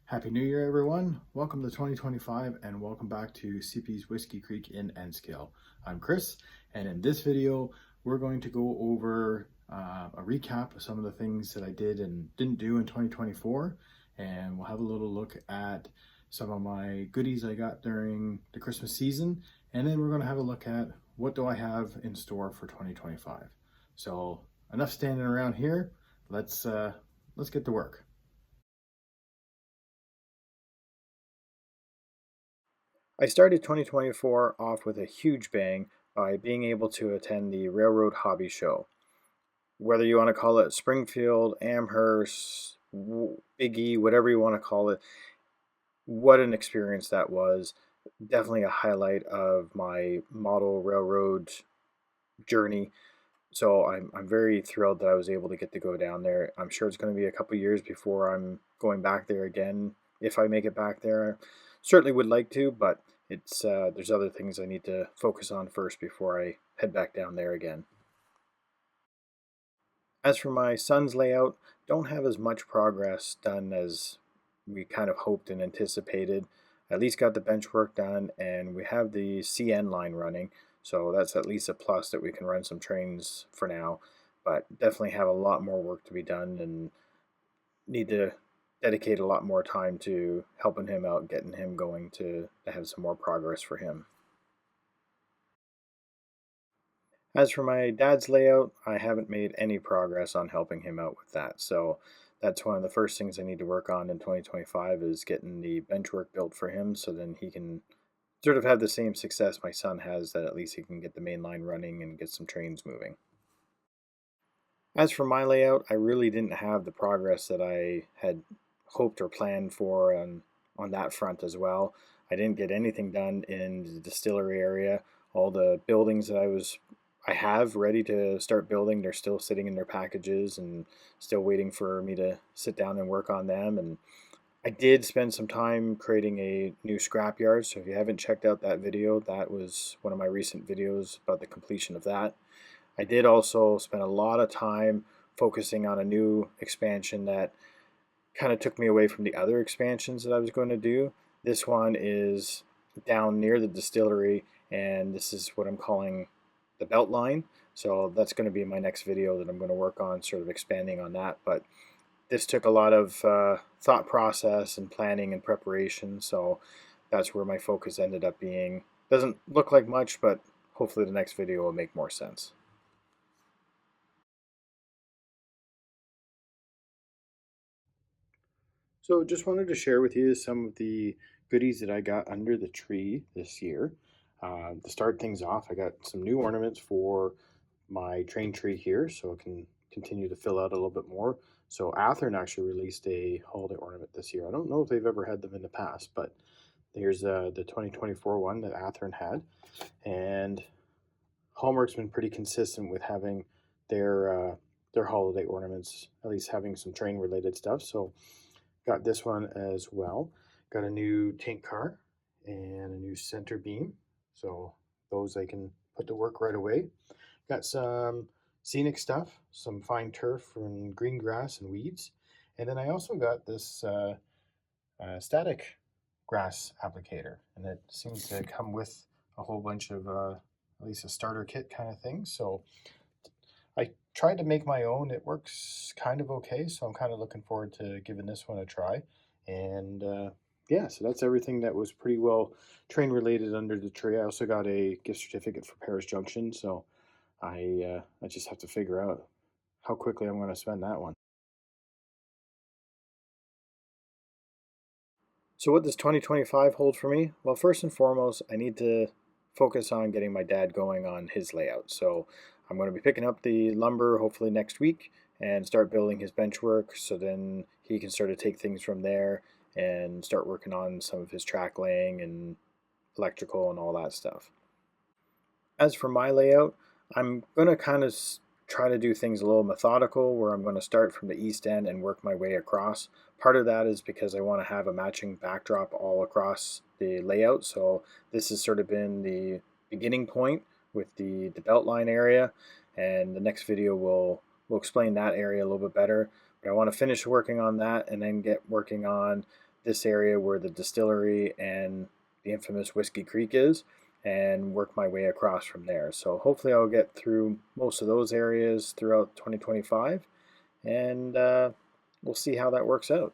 Happy New Year, everyone. Welcome to 2025 and welcome back to CP's Whiskey Creek in Enskill. I'm Chris, and in this video, we're going to go over a recap of some of the things that I did and didn't do in 2024, and we'll have a little look at some of my goodies I got during the Christmas season, and then we're going to have a look at what do I have in store for 2025. So enough standing around here. Let's get to work. I started 2024 off with a huge bang by being able to attend the Railroad Hobby Show. Whether you want to call it Springfield, Amherst, Big E, whatever you want to call it, what an experience that was. Definitely a highlight of my model railroad journey. So I'm very thrilled that I was able to get to go down there. I'm sure it's going to be a couple years before I'm going back there again. If I make it back there, I certainly would like to, but it's there's other things I need to focus on first before I head back down there again. As for my son's layout, don't have as much progress done as we kind of hoped and anticipated. At least got the bench work done, and we have the CN line running, so that's at least a plus that we can run some trains for now. But definitely have a lot more work to be done, and need to dedicate a lot more time to helping him out, getting him going to have some more progress for him. As for my dad's layout, I haven't made any progress on helping him out with that. So that's one of the first things I need to work on in 2025 is getting the bench work built for him so then he can sort of have the same success my son has, that at least he can get the main line running and get some trains moving. As for my layout, I really didn't have the progress that I had hoped or planned for on that front as well. I didn't get anything done in the distillery area. All the buildings that I have ready to start building, they're still sitting in their packages and still waiting for me to sit down and work on them. And I did spend some time creating a new scrapyard, so if you haven't checked out that video, that was one of my recent videos about the completion of that. I did also spend a lot of time focusing on a new expansion that kind of took me away from the other expansions that I was going to do. This one is down near the distillery, and this is what I'm calling the belt line. So that's going to be my next video that I'm going to work on, sort of expanding on that. But this took a lot of thought process and planning and preparation, so that's where my focus ended up being. Doesn't look like much, but hopefully the next video will make more sense. So just wanted to share with you some of the goodies that I got under the tree this year. To start things off, I got some new ornaments for my train tree here so it can continue to fill out a little bit more. So Athearn actually released a holiday ornament this year. I don't know if they've ever had them in the past, but here's the 2024 one that Athearn had. And Hallmark's been pretty consistent with having their holiday ornaments, at least having some train related stuff. So got this one as well. Got a new tank car and a new center beam. So those I can put to work right away. Got some scenic stuff, some fine turf and green grass and weeds. And then I also got this static grass applicator. And it seems to come with a whole bunch of, at least a starter kit kind of thing. So I tried to make my own. It works kind of okay, so I'm kind of looking forward to giving this one a try. And yeah, so that's everything that was pretty well train related under the tree. I also got a gift certificate for Paris Junction, so I just have to figure out how quickly I'm going to spend that one. So what does 2025 hold for me? Well, first and foremost, I need to focus on getting my dad going on his layout. So I'm going to be picking up the lumber hopefully next week and start building his bench work so then he can sort of take things from there and start working on some of his track laying and electrical and all that stuff. As for my layout, I'm going to kind of try to do things a little methodical where I'm going to start from the east end and work my way across. Part of that is because I want to have a matching backdrop all across the layout. So this has sort of been the beginning point with the belt line area, and the next video will explain that area a little bit better. But I want to finish working on that and then get working on this area where the distillery and the infamous Whiskey Creek is, and work my way across from there. So hopefully I'll get through most of those areas throughout 2025, and we'll see how that works out.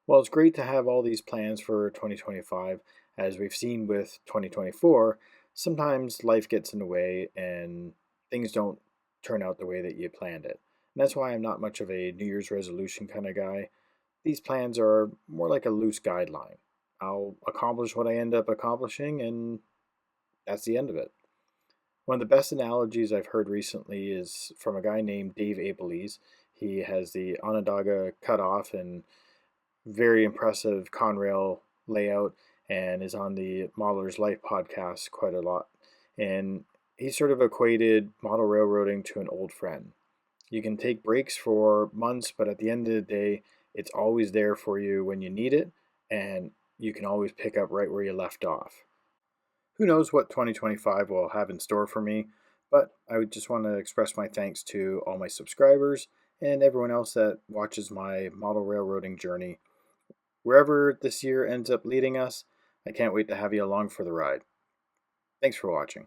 Well, it's great to have all these plans for 2025. As we've seen with 2024, sometimes life gets in the way and things don't turn out the way that you planned it. And that's why I'm not much of a New Year's resolution kind of guy. These plans are more like a loose guideline. I'll accomplish what I end up accomplishing, and that's the end of it. One of the best analogies I've heard recently is from a guy named Dave Abelies. He has the Onondaga Cutoff and very impressive Conrail layout and is on the Modeler's Life podcast quite a lot. And he sort of equated model railroading to an old friend. You can take breaks for months, but at the end of the day, it's always there for you when you need it, and you can always pick up right where you left off. Who knows what 2025 will have in store for me, but I would just want to express my thanks to all my subscribers and everyone else that watches my model railroading journey. Wherever this year ends up leading us, I can't wait to have you along for the ride. Thanks for watching.